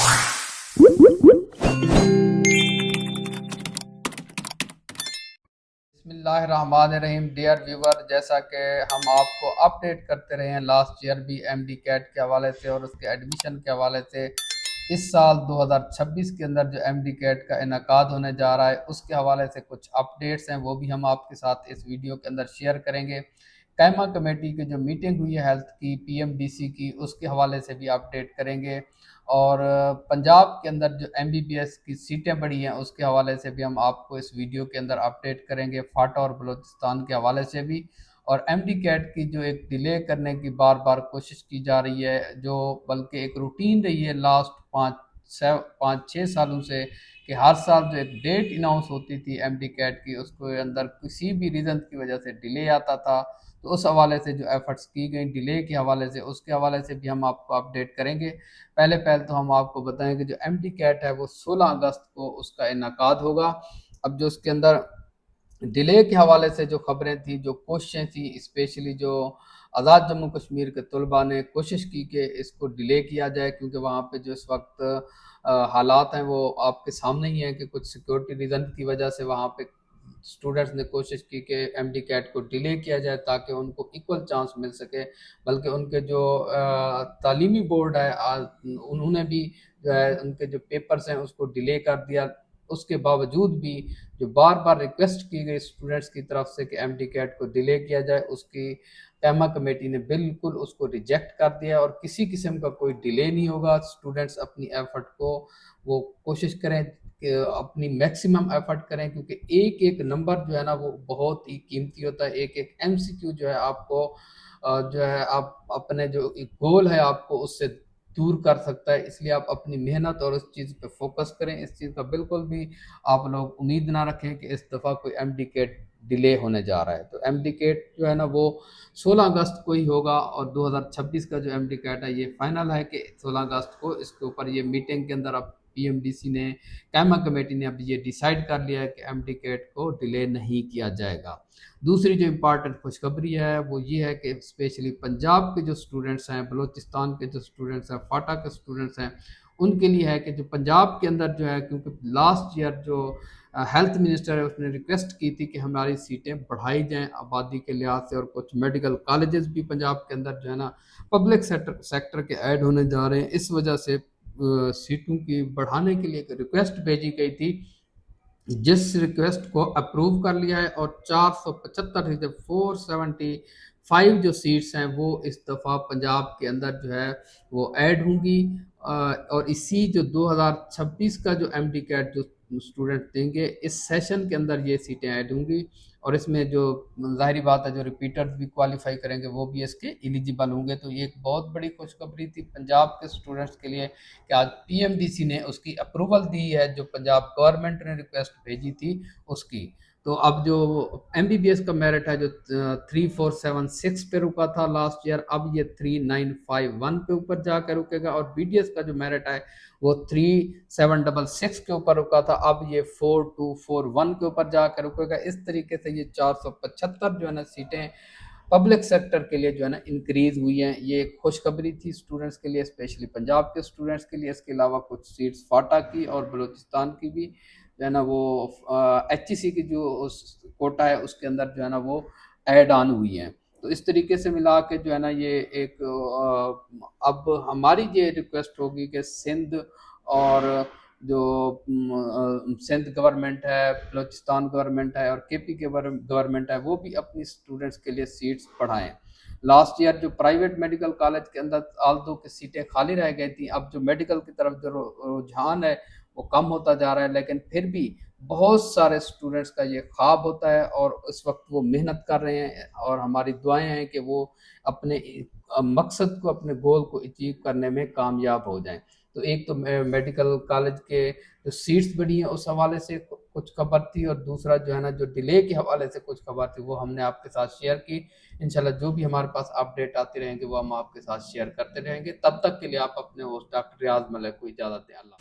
بسم اللہ الرحمن الرحیم. ڈیئر ویور، جیسا کہ ہم آپ کو اپڈیٹ کرتے رہے ہیں لاسٹ ایئر بھی ایم ڈی کیٹ کے حوالے سے اور اس کے ایڈمیشن کے حوالے سے، اس سال 2026 کے اندر جو ایم ڈی کیٹ کا انعقاد ہونے جا رہا ہے اس کے حوالے سے کچھ اپڈیٹس ہیں، وہ بھی ہم آپ کے ساتھ اس ویڈیو کے اندر شیئر کریں گے. قائمہ کمیٹی کی جو میٹنگ ہوئی ہے ہیلتھ کی، پی ایم ڈی سی کی، اس کے حوالے سے بھی اپڈیٹ کریں گے. اور پنجاب کے اندر جو ایم بی بی ایس کی سیٹیں بڑھی ہیں اس کے حوالے سے بھی ہم آپ کو اس ویڈیو کے اندر اپڈیٹ کریں گے، فاٹا اور بلوچستان کے حوالے سے بھی. اور ایم ڈی کیٹ کی جو ایک ڈیلے کرنے کی بار بار کوشش کی جا رہی ہے، جو بلکہ ایک روٹین رہی ہے لاسٹ 5-6 سالوں سے، کہ ہر سال جو ایک ڈیٹ اناؤنس ہوتی تھی ایم ڈی کیٹ کی، اس کے اندر کسی بھی ریزن کی وجہ سے ڈیلے آتا تھا. تو اس حوالے سے جو ایفرٹس کی گئیں ڈیلے کے حوالے سے، اس کے حوالے سے بھی ہم آپ کو اپڈیٹ کریں گے. پہلے تو ہم آپ کو بتائیں کہ جو ایم ڈی کیٹ ہے وہ 16 اگست کو اس کا انعقاد ہوگا. اب جو اس کے اندر ڈیلے کے حوالے سے جو خبریں تھیں، جو کوششیں تھیں، اسپیشلی جو آزاد جموں کشمیر کے طلباء نے کوشش کی کہ اس کو ڈیلے کیا جائے، کیونکہ وہاں پہ جو اس وقت حالات ہیں وہ آپ کے سامنے ہی ہیں کہ کچھ سیکورٹی ریزن کی وجہ سے وہاں پہ اسٹوڈنٹس نے کوشش کی کہ ایم ڈی کیٹ کو ڈیلے کیا جائے تاکہ ان کو ایکول چانس مل سکے. بلکہ ان کے جو تعلیمی بورڈ ہے انہوں نے بھی جو ہے ان کے جو پیپرز ہیں اس کو ڈیلے کر دیا. اس کے باوجود بھی جو بار بار ریکویسٹ کی گئی اسٹوڈنٹس کی طرف سے کہ ایم ڈی کیٹ کو ڈیلے کیا جائے، اس کی قائمہ کمیٹی نے بالکل اس کو ریجیکٹ کر دیا، اور کسی قسم کا کوئی ڈیلے نہیں ہوگا. اسٹوڈنٹس اپنی ایفرٹ کو وہ کوشش کریں کہ اپنی میکسیمم ایفرٹ کریں، کیونکہ ایک ایک نمبر جو ہے نا وہ بہت ہی قیمتی ہوتا ہے. ایک ایک ایم سی کیو جو ہے آپ کو جو ہے آپ اپنے جو گول ہے آپ کو اس سے دور کر سکتا ہے. اس لیے آپ اپنی محنت اور اس چیز پہ فوکس کریں. اس چیز کا بالکل بھی آپ لوگ امید نہ رکھیں کہ اس دفعہ کوئی ایم ڈی کیٹ ڈیلے ہونے جا رہا ہے. تو ایم ڈی کیٹ جو ہے نا وہ 16 اگست کو ہی ہوگا، اور 2026 کا جو ایم ڈی کیٹ ہے یہ فائنل ہے کہ 16 اگست کو اس کے اوپر یہ میٹنگ کے اندر اب پی ایم ڈی سی نے، قائمہ کمیٹی نے اب یہ ڈیسائیڈ کر لیا ہے کہ ایم ڈی کیٹ کو ڈیلے نہیں کیا جائے گا. دوسری جو امپارٹنٹ خوشخبری ہے وہ یہ ہے کہ اسپیشلی پنجاب کے جو اسٹوڈنٹس ہیں، بلوچستان کے جو اسٹوڈنٹس ہیں، فاٹا کے اسٹوڈنٹس ہیں، ان کے لیے ہے کہ جو پنجاب کے اندر جو ہے، کیونکہ لاسٹ ایئر جو ہیلتھ منسٹر ہے اس نے ریکویسٹ کی تھی کہ ہماری سیٹیں بڑھائی جائیں آبادی کے لحاظ سے، اور کچھ میڈیکل کالجز بھی پنجاب کے اندر جو ہے نا پبلک سیکٹر کے ایڈ ہونے جا رہے ہیں. اس وجہ سے سیٹوں کی بڑھانے کے لیے ایک ریکویسٹ بھیجی گئی تھی، جس ریکویسٹ کو اپروو کر لیا ہے، اور 475 سے 475 جو سیٹس ہیں وہ اس دفعہ پنجاب کے اندر جو ہے وہ ایڈ ہوں گی. اور اسی جو 2026 کا جو ایم ڈی کیٹ جو اسٹوڈنٹ دیں گے اس سیشن کے اندر یہ سیٹیں ایڈ ہوں گی، اور اس میں جو ظاہری بات ہے جو ریپیٹرز بھی کوالیفائی کریں گے وہ بھی اس کے ایلیجیبل ہوں گے. تو یہ ایک بہت بڑی خوشخبری تھی پنجاب کے اسٹوڈنٹس کے لیے کہ آج پی ایم ڈی سی نے اس کی اپروول دی ہے، جو پنجاب گورنمنٹ نے ریکویسٹ بھیجی تھی اس کی. تو اب جو ایم بی بی ایس کا میرٹ ہے جو 3476 پہ رکا تھا لاسٹ ایئر، اب یہ 3951 پہ اوپر جا کے رکے گا. اور بی ڈی ایس کا جو میرٹ ہے وہ 3766 کے اوپر رکا تھا، اب یہ 4241 کے اوپر جا کے رکے گا. اس طریقے سے یہ 475 جو ہے نا سیٹیں پبلک سیکٹر کے لیے جو ہے نا انکریز ہوئی ہیں. یہ ایک خوشخبری تھی اسٹوڈنٹس کے لیے، اسپیشلی پنجاب کے اسٹوڈنٹس کے لیے. اس کے علاوہ کچھ سیٹس فاٹا کی اور بلوچستان کی بھی جو ہے نا وہ ایچ ای سی کی جو کوٹا ہے اس کے اندر جو ہے نا وہ ایڈ آن ہوئی ہیں. تو اس طریقے سے ملا کے جو ہے نا یہ ایک اب ہماری یہ ریکویسٹ ہوگی کہ سندھ اور جو سندھ گورنمنٹ ہے، بلوچستان گورنمنٹ ہے اور کے پی کے گورنمنٹ ہے، وہ بھی اپنی اسٹوڈنٹس کے لیے سیٹس بڑھائیں. لاسٹ ایئر جو پرائیویٹ میڈیکل کالج کے اندر آلدو کی سیٹیں خالی رہ گئی تھیں، اب جو میڈیکل کی طرف جو رجحان ہے وہ کم ہوتا جا رہا ہے، لیکن پھر بھی بہت سارے اسٹوڈنٹس کا یہ خواب ہوتا ہے اور اس وقت وہ محنت کر رہے ہیں، اور ہماری دعائیں ہیں کہ وہ اپنے مقصد کو، اپنے گول کو اچیو کرنے میں کامیاب ہو جائیں. تو ایک تو میڈیکل کالج کے جو سیٹس بڑھی ہیں اس حوالے سے کچھ خبر تھی، اور دوسرا جو ہے نا جو ڈیلے کے حوالے سے کچھ خبر تھی وہ ہم نے آپ کے ساتھ شیئر کی. انشاءاللہ جو بھی ہمارے پاس اپڈیٹ آتے رہیں گے وہ ہم آپ کے ساتھ شیئر کرتے رہیں گے. تب تک کے لیے آپ اپنے ہوسٹ ڈاکٹر ریاض ملک کو اجازت دیں. اللہ